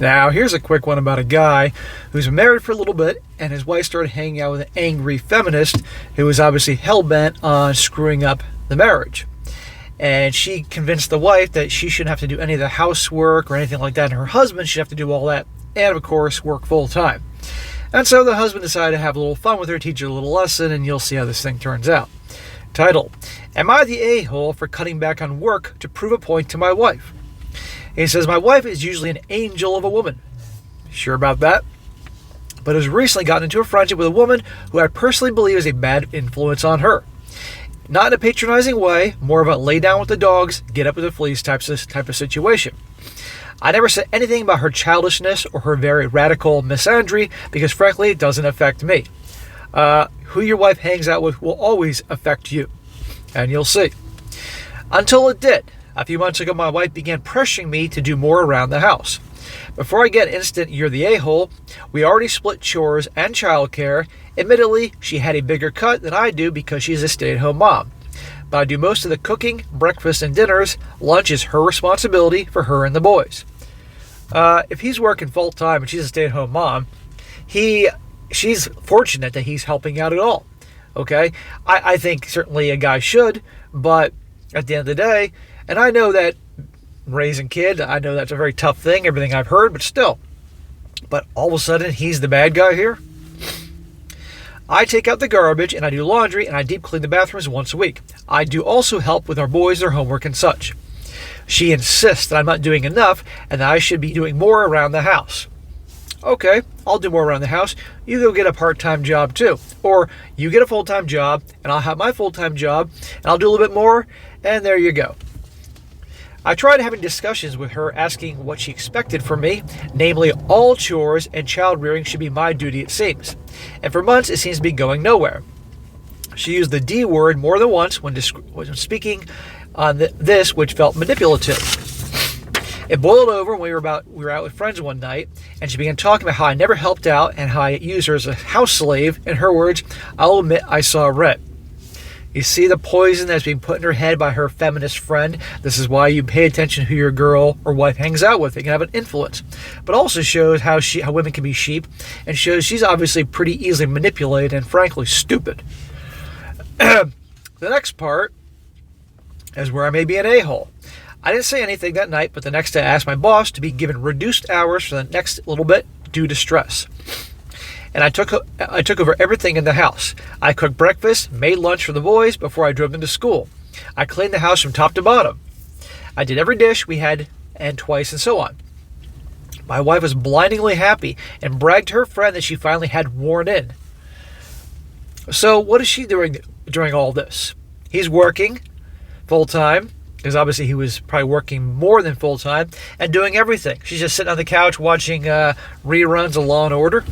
Now, here's a quick one about a guy who's been married for a little bit, and his wife started hanging out with an angry feminist who was obviously hell-bent on screwing up the marriage. And she convinced the wife that she shouldn't have to do any of the housework or anything like that, and her husband should have to do all that, and of course, work full-time. And so the husband decided to have a little fun with her, teach her a little lesson, and you'll see how this thing turns out. Title: Am I the a-hole for cutting back on work to prove a point to my wife? He says, my wife is usually an angel of a woman. Sure about that? But has recently gotten into a friendship with a woman who I personally believe is a bad influence on her. Not in a patronizing way, more of a lay down with the dogs, get up with the fleas type of situation. I never said anything about her childishness or her very radical misandry because frankly it doesn't affect me. Who your wife hangs out with will always affect you. And you'll see. Until it did. A few months ago, my wife began pressuring me to do more around the house. Before I get instant, you're the a-hole, we already split chores and childcare. Admittedly, she had a bigger cut than I do because she's a stay-at-home mom. But I do most of the cooking, breakfast, and dinners. Lunch is her responsibility for her and the boys. If he's working full-time and she's a stay-at-home mom, she's fortunate that he's helping out at all. Okay? I think certainly a guy should, but at the end of the day, and I know that raising kids, I know that's a very tough thing, everything I've heard, but still. But all of a sudden, he's the bad guy here? I take out the garbage, and I do laundry, and I deep clean the bathrooms once a week. I do also help with our boys, their homework and such. She insists that I'm not doing enough, and that I should be doing more around the house. Okay, I'll do more around the house. You go get a part-time job too. Or you get a full-time job, and I'll have my full-time job, and I'll do a little bit more, and there you go. I tried having discussions with her asking what she expected from me, namely all chores and child rearing should be my duty, it seems. And for months it seems to be going nowhere. She used the D word more than once when speaking on this, which felt manipulative. It boiled over when we were out with friends one night, and she began talking about how I never helped out and how I used her as a house slave. In her words, I'll admit I saw red. You see the poison that's being put in her head by her feminist friend. This is why you pay attention to who your girl or wife hangs out with. It can have an influence. But also shows how women can be sheep, and shows she's obviously pretty easily manipulated and frankly stupid. The next part is where I may be an a-hole. I didn't say anything that night, but the next day I asked my boss to be given reduced hours for the next little bit due to stress. And I took over everything in the house. I cooked breakfast, made lunch for the boys before I drove them to school. I cleaned the house from top to bottom. I did every dish we had and twice and so on. My wife was blindingly happy and bragged to her friend that she finally had worn in. So what is she doing during all this? He's working full-time, because obviously he was probably working more than full-time, and doing everything. She's just sitting on the couch watching reruns of Law & Order.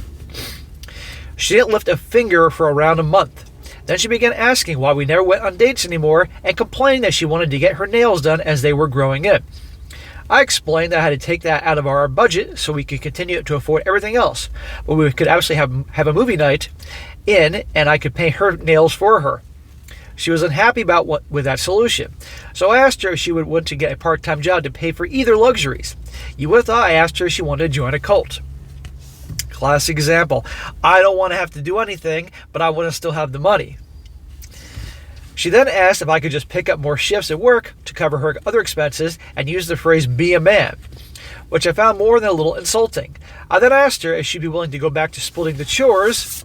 She didn't lift a finger for around a month. Then she began asking why we never went on dates anymore and complaining that she wanted to get her nails done as they were growing in. I explained that I had to take that out of our budget so we could continue to afford everything else. But we could actually have a movie night in, and I could paint her nails for her. She was unhappy with that solution. So I asked her if she would want to get a part-time job to pay for either luxuries. You would have thought I asked her if she wanted to join a cult. Classic example. I don't want to have to do anything, but I want to still have the money. She then asked if I could just pick up more shifts at work to cover her other expenses and use the phrase be a man, which I found more than a little insulting. I then asked her if she'd be willing to go back to splitting the chores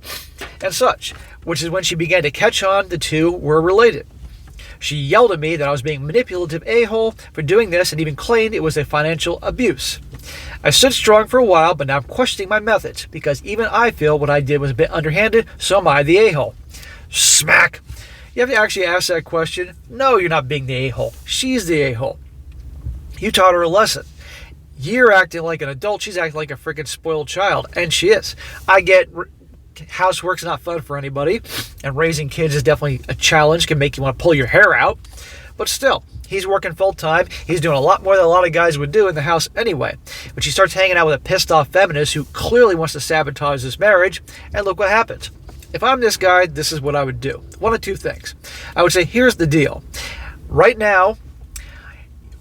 and such, which is when she began to catch on the two were related. She yelled at me that I was being manipulative a-hole for doing this and even claimed it was a financial abuse. I stood strong for a while, but now I'm questioning my methods because even I feel what I did was a bit underhanded, so am I the a-hole. Smack! You have to actually ask that question. No, you're not being the a-hole. She's the a-hole. You taught her a lesson. You're acting like an adult. She's acting like a freaking spoiled child, and she is. I get housework's not fun for anybody, and raising kids is definitely a challenge, can make you want to pull your hair out, but still, he's working full-time. He's doing a lot more than a lot of guys would do in the house anyway. But she starts hanging out with a pissed-off feminist who clearly wants to sabotage this marriage, and look what happens. If I'm this guy, this is what I would do. One of two things. I would say, here's the deal. Right now,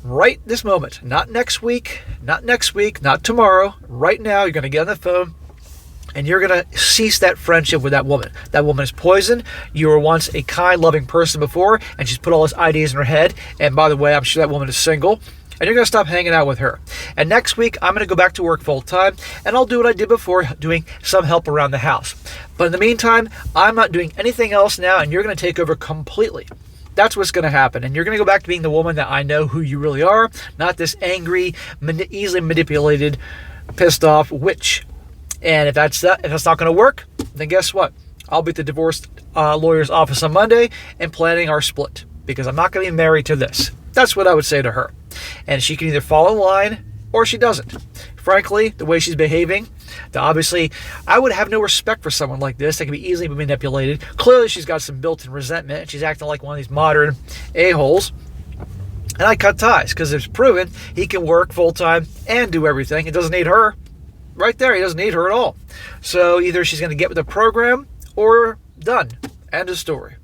right this moment, not next week, not tomorrow, right now, you're going to get on the phone and you're going to cease that friendship with that woman. That woman is poison. You were once a kind, loving person before, and she's put all these ideas in her head. And by the way, I'm sure that woman is single. And you're going to stop hanging out with her. And next week, I'm going to go back to work full time, and I'll do what I did before, doing some help around the house. But in the meantime, I'm not doing anything else now, and you're going to take over completely. That's what's going to happen. And you're going to go back to being the woman that I know who you really are, not this angry, easily manipulated, pissed off witch. And if that's not going to work, then guess what? I'll be at the divorce lawyer's office on Monday and planning our split, because I'm not going to be married to this. That's what I would say to her. And she can either fall in line or she doesn't. Frankly, the way she's behaving, obviously, I would have no respect for someone like this that can be easily manipulated. Clearly, she's got some built-in resentment, and she's acting like one of these modern a-holes. And I cut ties, because it's proven he can work full-time and do everything. He doesn't need her. Right there, he doesn't need her at all. So either she's going to get with the program or done. End of story.